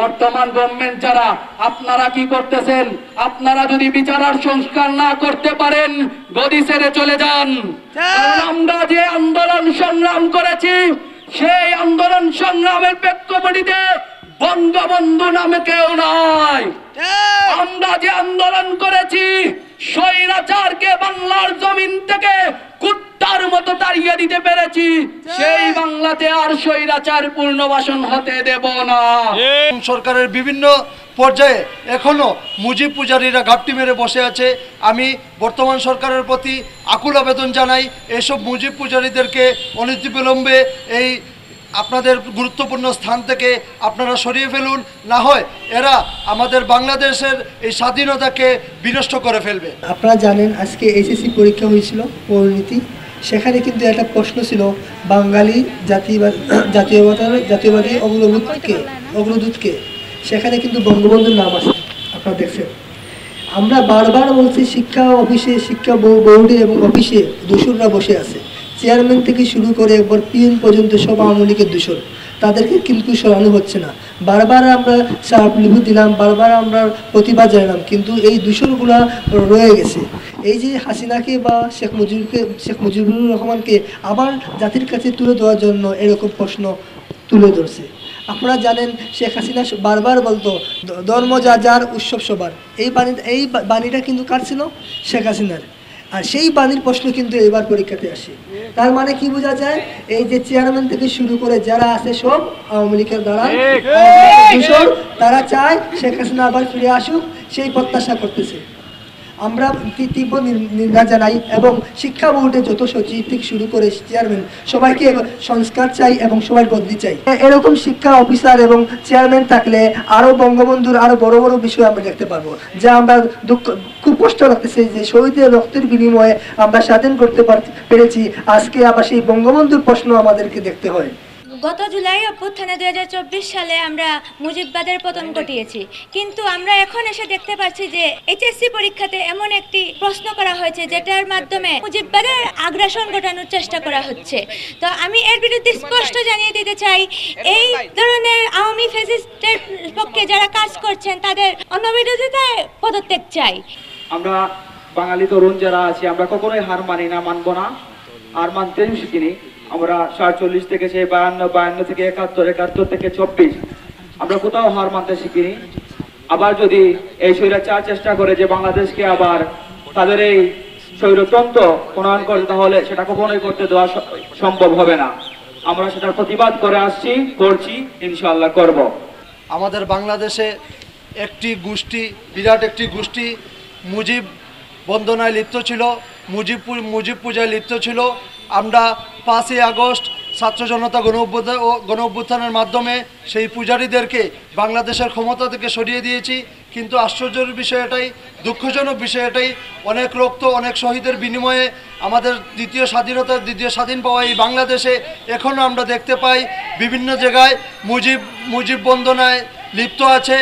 বর্তমান গভর্নমেন্ট যারা, আপনারা কি করতেছেন? আপনারা যদি বিচার আর সংস্কার না করতে পারেন, গদি ছেড়ে চলে যান। কারণ আমরা যে আন্দোলন সংগ্রাম করেছি, সেই আন্দোলন সংগ্রামের প্রেক্ষাপটে বঙ্গবন্ধু নামে কেউ নাই। আমরা যে আন্দোলন করেছি, স্বৈরাচারকে বাংলার জমিন থেকে কুত্তার মতো তাড়িয়ে দিতে পেরেছি, সেই বাংলাতে আর স্বৈরাচার পুনর্বাসন হতে দেব না। সরকারের বিভিন্ন পর্যায়ে এখনো মুজিব পূজারীরা ঘাপটি মেরে বসে আছে। আমি বর্তমান সরকারের প্রতি আকুল আবেদন জানাই, এসব মুজিব পূজারীদেরকে অনতিবিলম্বে এই আপনাদের গুরুত্বপূর্ণ স্থান থেকে আপনারা সরিয়ে ফেলুন, না হয় এরা আমাদের বাংলাদেশের এই স্বাধীনতাকে বিনষ্ট করে ফেলবে। আপনারা জানেন আজকে এসএসসি পরীক্ষা হয়েছিল পরিণতি, সেখানে কিন্তু একটা প্রশ্ন ছিল বাঙালি জাতীয়বাদী অগ্রদূতকে, সেখানে কিন্তু বঙ্গবন্ধুর নাম আছে, আপনারা দেখছেন। আমরা বারবার বলছি শিক্ষা অফিসে, শিক্ষা বোর্ডে এবং অফিসে দূষণরা বসে আছে, চেয়ারম্যান থেকে শুরু করে একবার পিএন পর্যন্ত সব আওয়ামী লীগের দূষণ, তাদেরকে কিন্তু সরানো হচ্ছে না। বারবার আমরা লিখে দিলাম, বারবার আমরা প্রতিবাদ জানালাম, কিন্তু এই দূষণগুলা রয়ে গেছে। এই যে হাসিনাকে বা শেখ মুজিবুর রহমানকে আবার জাতির কাছে তুলে দেওয়ার জন্য এরকম প্রশ্ন তুলে ধরছে। আপনারা জানেন শেখ হাসিনা বারবার বলতো ধর্ম যার উৎসব সবার, এই বাণীটা কিন্তু কার ছিল? শেখ হাসিনার। আর সেই বাণীর প্রশ্ন কিন্তু এবার পরীক্ষাতে আসে। তার মানে কি বোঝা যায়? এই যে চেয়ারম্যান থেকে শুরু করে যারা আছে সব আওয়ামী লীগের দ্বারা তারা চায় শেখ হাসিনা আবার ফিরে আসুক, সেই প্রত্যাশা করতেছে। আমরা তীব্র নিন্দা জানাই এবং শিক্ষা বোর্ডে যত সচিব থেকে শুরু করে চেয়ারম্যান সবাইকে সংস্কার চাই এবং সবাই বদলি চাই। এরকম শিক্ষা অফিসার এবং চেয়ারম্যান থাকলে আরো বঙ্গবন্ধুর আরো বড় বড় বিষয় আমরা দেখতে পারবো, যা আমরা খুব কষ্ট লাগতেছে যে শহীদের রক্তের বিনিময়ে আমরা স্বাধীন করতে পেরেছি, আজকে আবার সেই বঙ্গবন্ধুর প্রশ্ন আমাদেরকে দেখতে হয়। গত জুলাই অভ্যুত্থানে 2024 সালে আমরা মুজিববাদের পতন ঘটিয়েছি, কিন্তু আমরা এখন এসে দেখতে পাচ্ছি যে এইচএসসি পরীক্ষাতে এমন একটি প্রশ্ন করা হয়েছে যেটার মাধ্যমে মুজিববাদের আগ্রাসন ঘটানোর চেষ্টা করা হচ্ছে। তো আমি এর বিরুদ্ধে স্পষ্ট জানিয়ে দিতে চাই, এই ধরনের আওয়ামী ফ্যাসিস্টের পক্ষে যারা কাজ করছেন তাদের অনবিরোধিতায় পদত্যাগ চাই। আমরা বাঙালি তরুণ যারা আছি, আমরা কখনোই হার মানি না, মানবো না, আর মানতেও শিখিনি। আমরা 47 থেকে সেই 52 থেকে 71 থেকে 24 আমরা কোথাও হার মানতে শিখিনি। আবার যদি এই স্বৈরাচার চেষ্টা করে যে বাংলাদেশকে আবার তাদের এই স্বৈরতন্ত্র প্রণয়ন করে, তাহলে সেটা কখনোই করতে দেওয়া সম্ভব হবে না। আমরা সেটার প্রতিবাদ করে আসছি, করছি, ইনশাআল্লাহ করব। আমাদের বাংলাদেশে একটি গোষ্ঠী, বিরাট একটি গোষ্ঠী মুজিব বন্দনায় লিপ্ত ছিল, মুজিব পূজায় লিপ্ত ছিল। আমরা 5ই আগস্ট ছাত্র জনতা গণ অভ্যুত্থানের মাধ্যমে সেই পূজারীদেরকে বাংলাদেশের ক্ষমতা থেকে সরিয়ে দিয়েছি, কিন্তু আশ্চর্যের বিষয় এটাই, দুঃখজনক বিষয় এটাই, অনেক রক্ত, অনেক শহীদের বিনিময়ে আমাদের দ্বিতীয় স্বাধীন পাওয়া এই বাংলাদেশে এখনও আমরা দেখতে পাই বিভিন্ন জায়গায় মুজিব বন্দনায় লিপ্ত আছে।